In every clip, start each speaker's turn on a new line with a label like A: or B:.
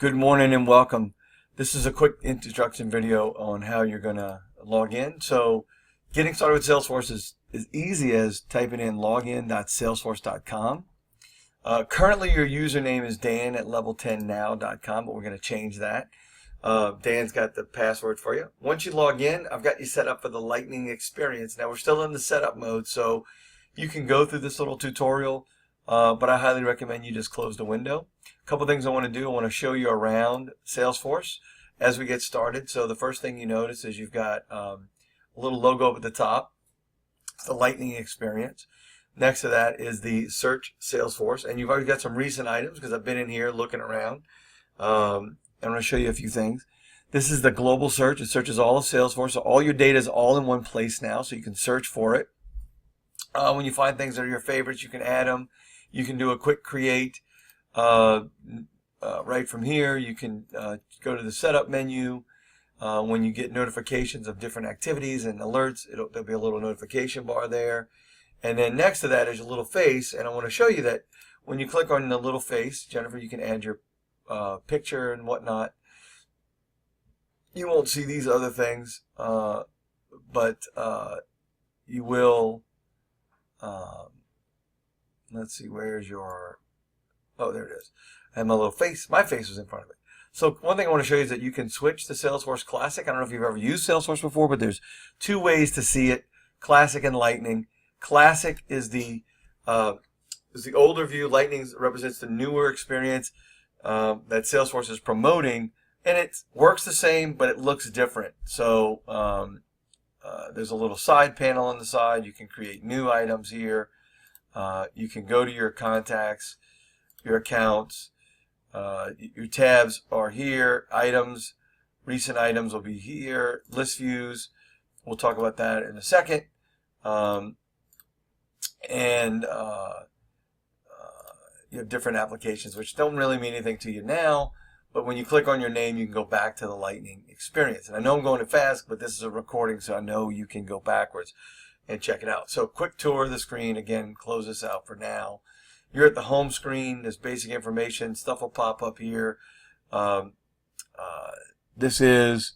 A: Good morning and welcome. This is a quick introduction video on how you're going to log in. So getting started with Salesforce is as easy as typing in login.salesforce.com. Currently your username is Dan at level10now.com, but we're going to change that. Dan's got the password for you. Once you log in, I've got you set up for the Lightning experience. Now we're still in the setup mode, so you can go through this little tutorial, but I highly recommend you just close the window. A couple things I want to do. I want to show you around Salesforce as we get started. So the first thing you notice is you've got a little logo up at the top. It's the Lightning experience. Next to that is the Search Salesforce, and you've already got some recent items because I've been in here looking around. I'm going to show you a few things. This is the global search. It searches all of Salesforce, so all your data is all in one place now, so you can search for it. When you find things that are your favorites, you can add them. You can do a quick create. Right from here, you can go to the setup menu. When you get notifications of different activities and alerts, there'll be a little notification bar there. And then next to that is your little face, and I want to show you that when you click on the little face, Jennifer, you can add your picture and whatnot. You won't see these other things, but you will. Let's see, where's your... Oh, there it is. I have my little face. My face was in front of it. So one thing I want to show you is that you can switch to Salesforce Classic. I don't know if you've ever used Salesforce before, but there's two ways to see it: Classic and Lightning. Classic is the older view. Lightning represents the newer experience that Salesforce is promoting, and it works the same, but it looks different. So there's a little side panel on the side. You can create new items here. You can go to your contacts, your accounts. Your tabs are here. Items, recent items will be here. List views, we'll talk about that in a second. You have different applications which don't really mean anything to you now, but when you click on your name, you can go back to the Lightning experience. And I know I'm going too fast, but this is a recording, so I know you can go backwards and check it out. So quick tour of the screen. Again, close this out for now. You're at the home screen. There's basic information. Stuff will pop up here. This is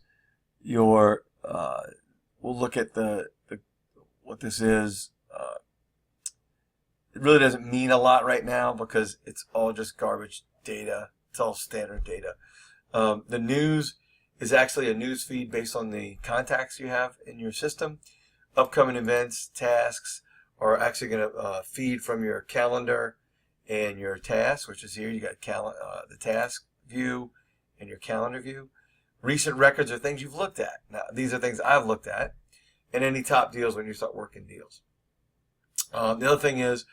A: your, we'll look at what this is. It really doesn't mean a lot right now because it's all just garbage data. It's all standard data. The news is actually a news feed based on the contacts you have in your system. Upcoming events, tasks are actually going to feed from your calendar and your tasks, which is here. You got the task view and your calendar view. Recent records are things you've looked at. Now, these are things I've looked at. And any top deals when you start working deals. The other thing is,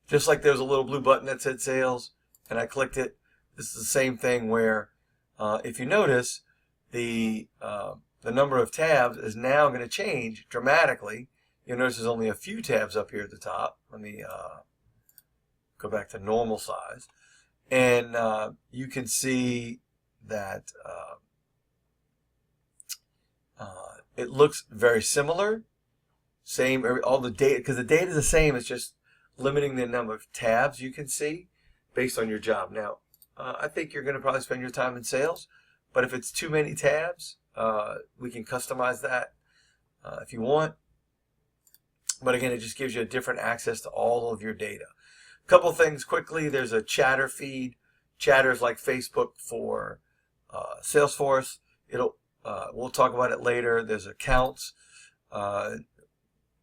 A: just like there was a little blue button that said sales, and I clicked it, this is the same thing where, if you notice, the number of tabs is now going to change dramatically. You'll notice there's only a few tabs up here at the top. Let me go back to normal size, and you can see that it looks very similar. Same, all the data, because the data is the same. It's just limiting the number of tabs you can see based on your job. Now, I think you're going to probably spend your time in sales, but if it's too many tabs, we can customize that if you want. But again, it just gives you a different access to all of your data. A couple things quickly. There's a chatter feed. Chatter is like Facebook for Salesforce. We'll talk about it later. There's accounts, and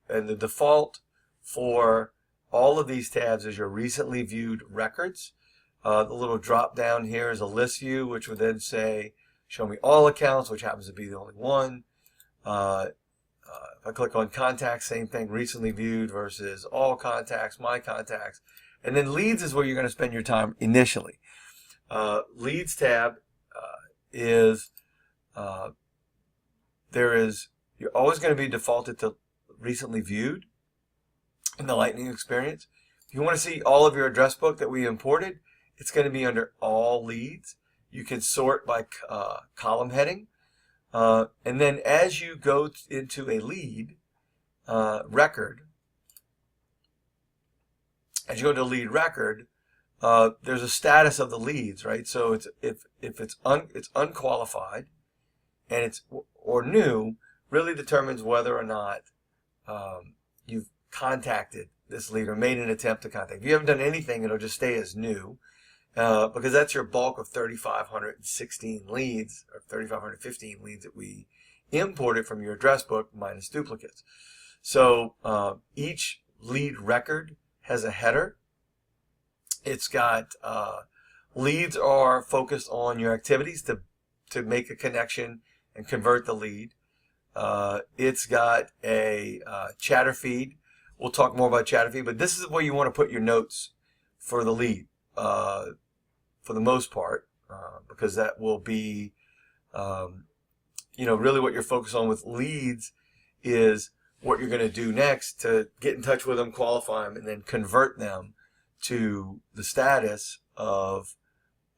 A: the default for all of these tabs is your recently viewed records. The little drop down here is a list view, which would then say, show me all accounts, which happens to be the only one. If I click on contacts, same thing, recently viewed versus all contacts, my contacts. And then leads is where you're going to spend your time initially. Leads tab is, you're always going to be defaulted to recently viewed in the Lightning experience. If you want to see all of your address book that we imported, it's going to be under all leads. You can sort by column heading. And then as you go into a lead record, there's a status of the leads, right? So if it's unqualified and it's or new, really determines whether or not you've contacted this lead or made an attempt to contact. If you haven't done anything, it'll just stay as new because that's your bulk of 3,516 leads or 3,515 leads that we imported from your address book minus duplicates. So each lead record has a header. It's got leads are focused on your activities to make a connection and convert the lead. It's got a chatter feed. We'll talk more about chatter feed, but this is where you want to put your notes for the lead for the most part because that will be really what you're focused on with leads is what you're going to do next to get in touch with them, qualify them, and then convert them to the status of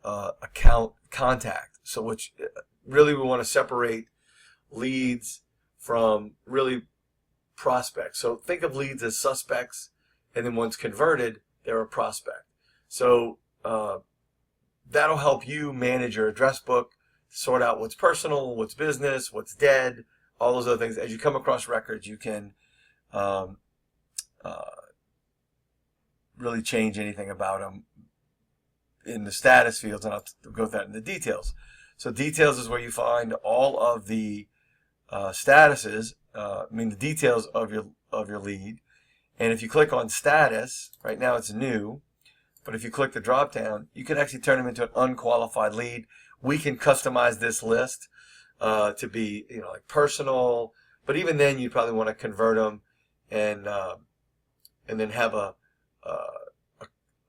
A: account contact. So which really we want to separate leads from really prospects. So think of leads as suspects, and then once converted, they're a prospect. So that'll help you manage your address book, sort out what's personal, what's business, what's dead, all those other things. As you come across records, you can really change anything about them in the status fields, and I'll go through that in the details. So details is where you find all of the statuses, the details of your lead. And if you click on status, right now it's new, but if you click the drop down, you can actually turn them into an unqualified lead. We can customize this list to be like personal, but even then you'd probably want to convert them and then have a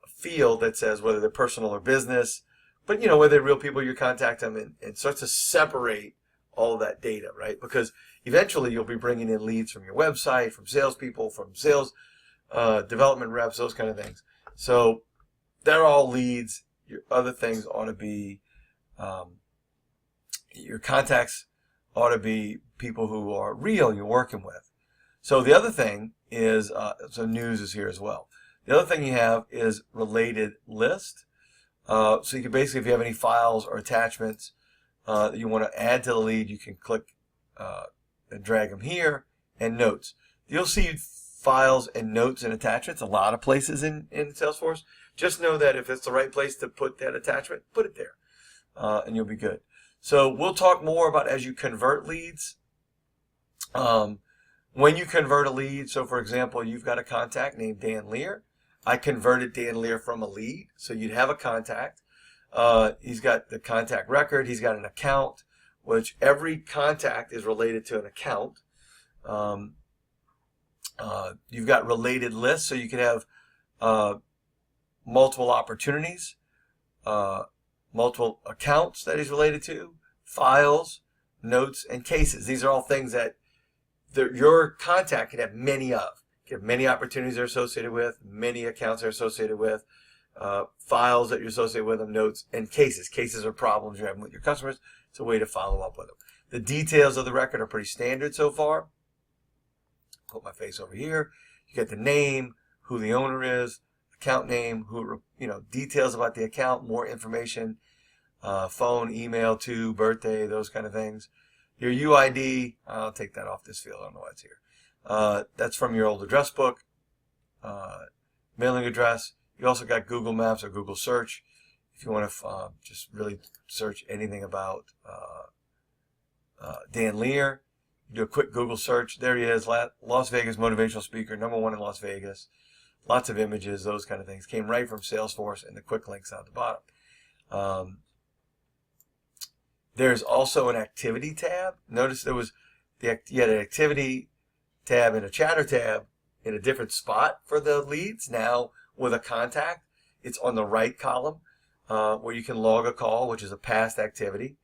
A: field that says whether they're personal or business, but whether they're real people, you contact them and start to separate all of that data, right? Because eventually you'll be bringing in leads from your website, from salespeople, from sales development reps, those kind of things. So they're all leads. Your other things ought to be your contacts ought to be people who are real you're working with. So the other thing is, so news is here as well. The other thing you have is related list. So you can basically, if you have any files or attachments that you want to add to the lead, you can click and drag them here, and notes. You'll see files and notes and attachments a lot of places in Salesforce. Just know that if it's the right place to put that attachment, put it there, and you'll be good. So we'll talk more about as you convert leads. When you convert a lead, so for example, you've got a contact named Dan Lear. I converted Dan Lear from a lead, so you'd have a contact. He's got the contact record. He's got an account, which every contact is related to an account. You've got related lists, so you can have multiple opportunities, multiple accounts that he's related to, files, notes, and cases. These are all things that your contact can have many of. You have many opportunities they're associated with, many accounts they're associated with, files that you're associated with them, notes, and cases. Cases are problems you're having with your customers. It's a way to follow up with them. The details of the record are pretty standard so far. Put my face over here. You get the name, who the owner is, account name, details about the account, more information, phone, email, birthday, those kind of things. Your UID, I'll take that off this field. I don't know why it's here. That's from your old address book. Mailing address. You also got Google Maps or Google Search. If you want to just really search anything about Dan Lear, you do a quick Google search. There he is, Las Vegas motivational speaker, #1 in Las Vegas. Lots of images, those kind of things. Came right from Salesforce, and the quick links out the bottom. There's also an activity tab. Notice you had an activity tab and a chatter tab in a different spot for the leads. Now with a contact, it's on the right column where you can log a call, which is a past activity.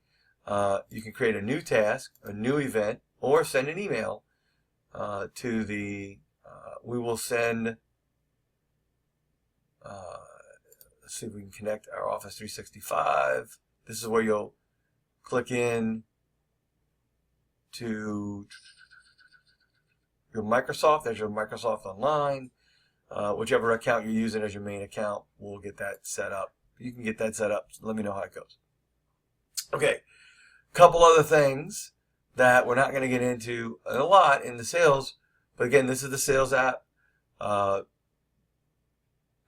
A: You can create a new task, a new event, or send an email to the, we will send, let's see if we can connect our Office 365. This is where you'll click in to your Microsoft. There's your Microsoft Online. whichever account you're using as your main account, we'll get that set up. You can get that set up. So let me know how it goes. Okay, couple other things that we're not going to get into a lot in the sales, but again, this is the sales app.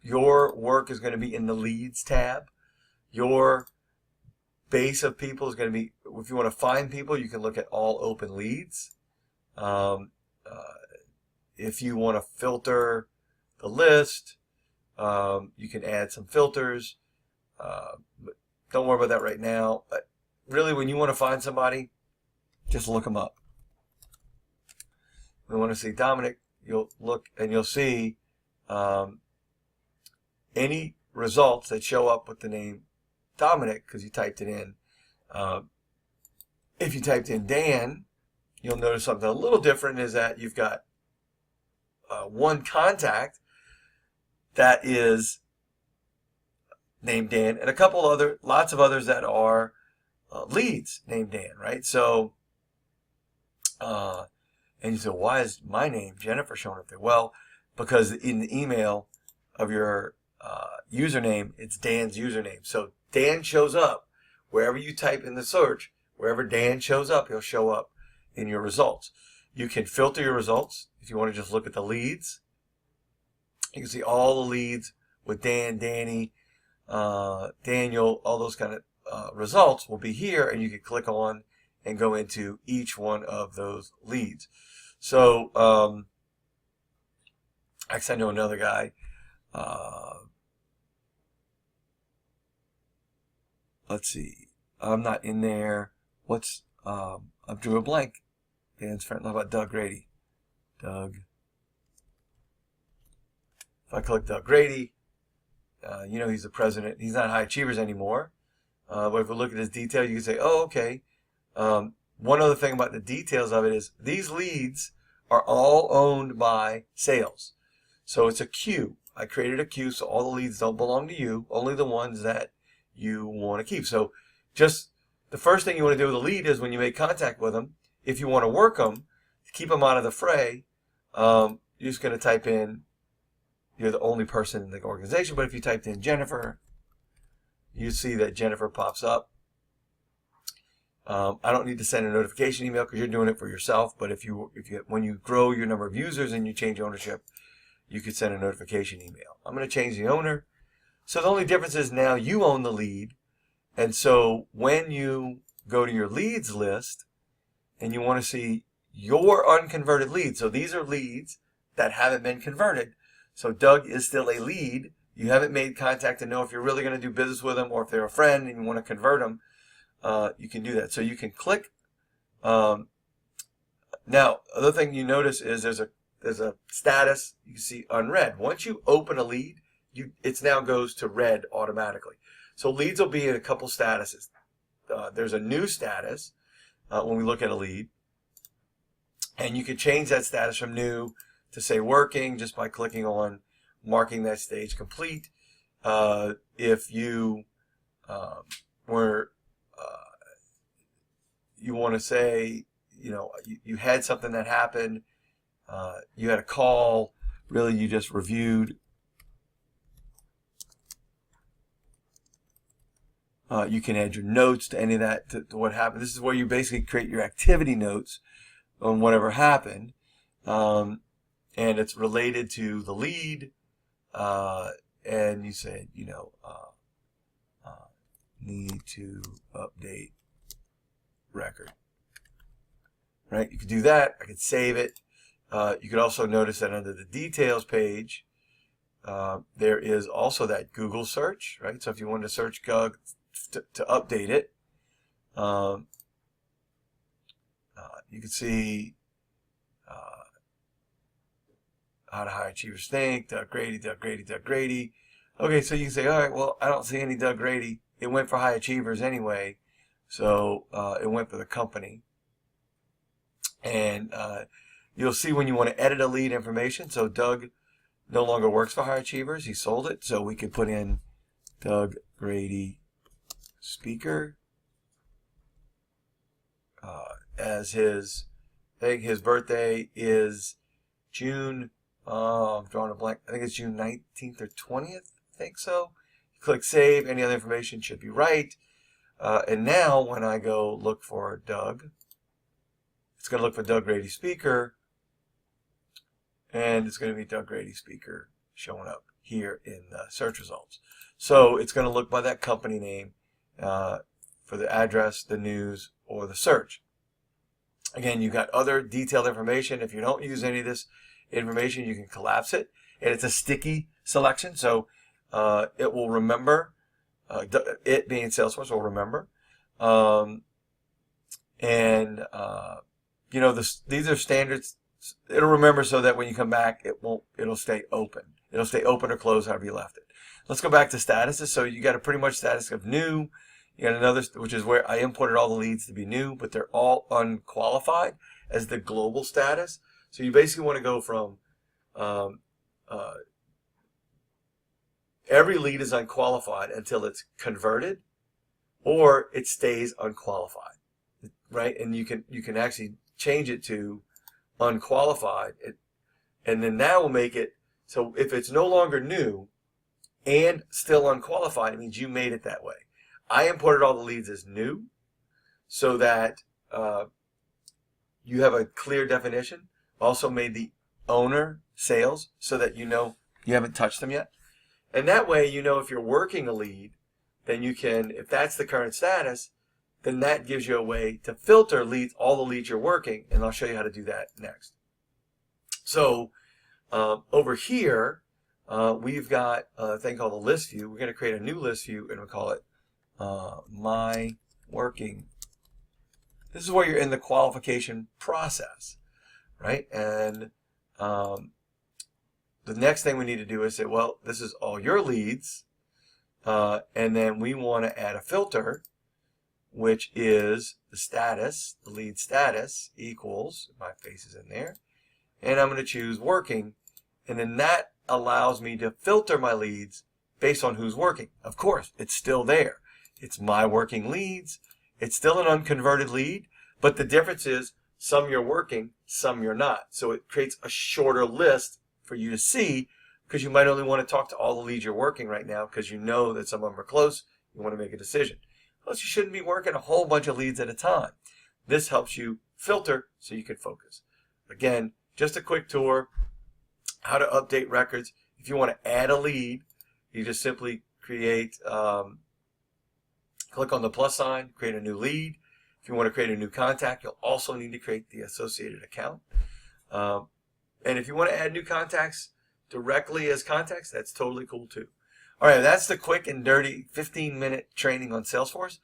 A: Your work is going to be in the leads tab. Your base of people is going to be, if you want to find people, you can look at all open leads. If you want to filter the list, you can add some filters. But don't worry about that right now. But really, when you want to find somebody, just look them up. We want to see Dominic, you'll look and you'll see any results that show up with the name Dominic because you typed it in. If you typed in Dan, you'll notice something a little different is that you've got one contact that is named Dan and a couple lots of others that are leads named Dan, right? So, and you say, why is my name, Jennifer, showing up there? Well, because in the email of your username, it's Dan's username. So Dan shows up wherever you type in the search, wherever Dan shows up, he'll show up in your results. You can filter your results if you want to just look at the leads. You can see all the leads with Dan, Danny, Daniel, all those kind of results will be here, and you can click on and go into each one of those leads. So, actually, I know another guy. Let's see. I'm not in there. I drew a blank. Dan's friend. How about Doug Grady? Doug. If I click Doug Grady, you know he's the president. He's not High Achievers anymore. But if we look at his detail, you can say, oh, okay. One other thing about the details of it is these leads are all owned by sales. So it's a queue. I created a queue, so all the leads don't belong to you, only the ones that you want to keep. So just the first thing you want to do with a lead is when you make contact with them, if you want to work them, to keep them out of the fray, you're just going to type in, you're the only person in the organization, but if you typed in Jennifer, you see that Jennifer pops up. I don't need to send a notification email because you're doing it for yourself, but when you grow your number of users and you change ownership, you could send a notification email. I'm going to change the owner. So the only difference is now you own the lead. And so when you go to your leads list and you want to see your unconverted leads, so these are leads that haven't been converted. So Doug is still a lead. You haven't made contact to know if you're really going to do business with them or if they're a friend and you want to convert them. You can do that. So you can click. Now, other thing you notice is there's a status. You can see unread. Once you open a lead, it now goes to red automatically. So leads will be in a couple statuses. There's a new status when we look at a lead, and you can change that status from new to say working just by clicking on marking that stage complete. If you you want to say, you had something that happened, you had a call, really you just reviewed. You can add your notes to any of that, to what happened. This is where you basically create your activity notes on whatever happened. And it's related to the lead. And you say, need to update record. Right? You could do that. I could save it. You could also notice that under the details page, there is also that Google search, right? So if you wanted to search Doug to update it, you can see how do high achievers think, Doug Grady, Doug Grady, Doug Grady. Okay, so you can say, all right, well, I don't see any Doug Grady. It went for high achievers anyway, so it went for the company. And you'll see when you want to edit a lead information. So Doug no longer works for high achievers. He sold it. So we could put in Doug Grady speaker as his birthday is June I'm drawing a blank. I think it's June 19th or 20th. I think so. Click save. Any other information should be right. And now when I go look for Doug, it's going to look for Doug Grady Speaker. And it's going to be Doug Grady Speaker showing up here in the search results. So it's going to look by that company name for the address, the news, or the search. Again, you've got other detailed information. If you don't use any of this information, you can collapse it. And it's a sticky selection, so it will remember. It being Salesforce will remember. You know, these are standards. It'll remember so that when you come back, it'll stay open. It'll stay open or closed however you left it. Let's go back to statuses. So you got a pretty much status of new. You got another, which is where I imported all the leads to be new, but they're all unqualified as the global status. So you basically want to go from every lead is unqualified until it's converted, or it stays unqualified, right? And you can actually change it to unqualified, and then that will make it so if it's no longer new and still unqualified, it means you made it that way. I imported all the leads as new so that you have a clear definition. Also made the owner sales so that you know you haven't touched them yet. And that way, you know, if you're working a lead, then you can, if that's the current status, then that gives you a way to filter leads, all the leads you're working, and I'll show you how to do that next. So over here, we've got a thing called a list view. We're going to create a new list view, and we'll call it my working. This is where you're in the qualification process, right? And the next thing we need to do is say, well, this is all your leads, and then we want to add a filter, which is the status, the lead status equals, my face is in there, and I'm going to choose working, and then that allows me to filter my leads based on who's working. Of course, it's still there. It's my working leads. It's still an unconverted lead, but the difference is some you're working, some you're not. So it creates a shorter list for you to see, because you might only want to talk to all the leads you're working right now because you know that some of them are close. You want to make a decision. Plus, you shouldn't be working a whole bunch of leads at a time. This helps you filter so you can focus. Again, just a quick tour, how to update records. If you want to add a lead, you just simply create, click on the plus sign, create a new lead. If you want to create a new contact, you'll also need to create the associated account. And if you want to add new contacts directly as contacts, that's totally cool too. All right, that's the quick and dirty 15-minute training on Salesforce.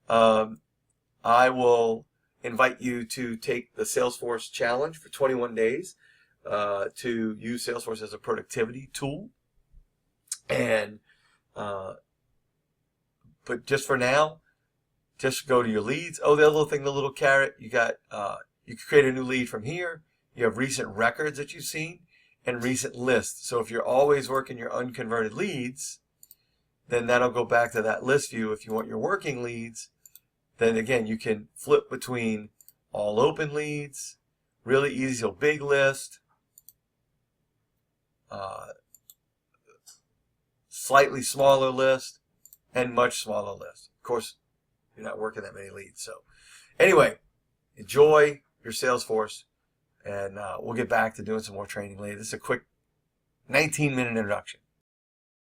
A: I will invite you to take the Salesforce challenge for 21 days to use Salesforce as a productivity tool. And but just for now, just go to your leads. Oh, the other little thing, the little carrot, you got you can create a new lead from here. You have recent records that you've seen and recent lists. So if you're always working your unconverted leads, then that'll go back to that list view. If you want your working leads, then again, you can flip between all open leads, really easy, so big list, slightly smaller list, and much smaller list. Of course, you're not working that many leads. So anyway, enjoy your Salesforce, and we'll get back to doing some more training later. This is a quick 19-minute introduction.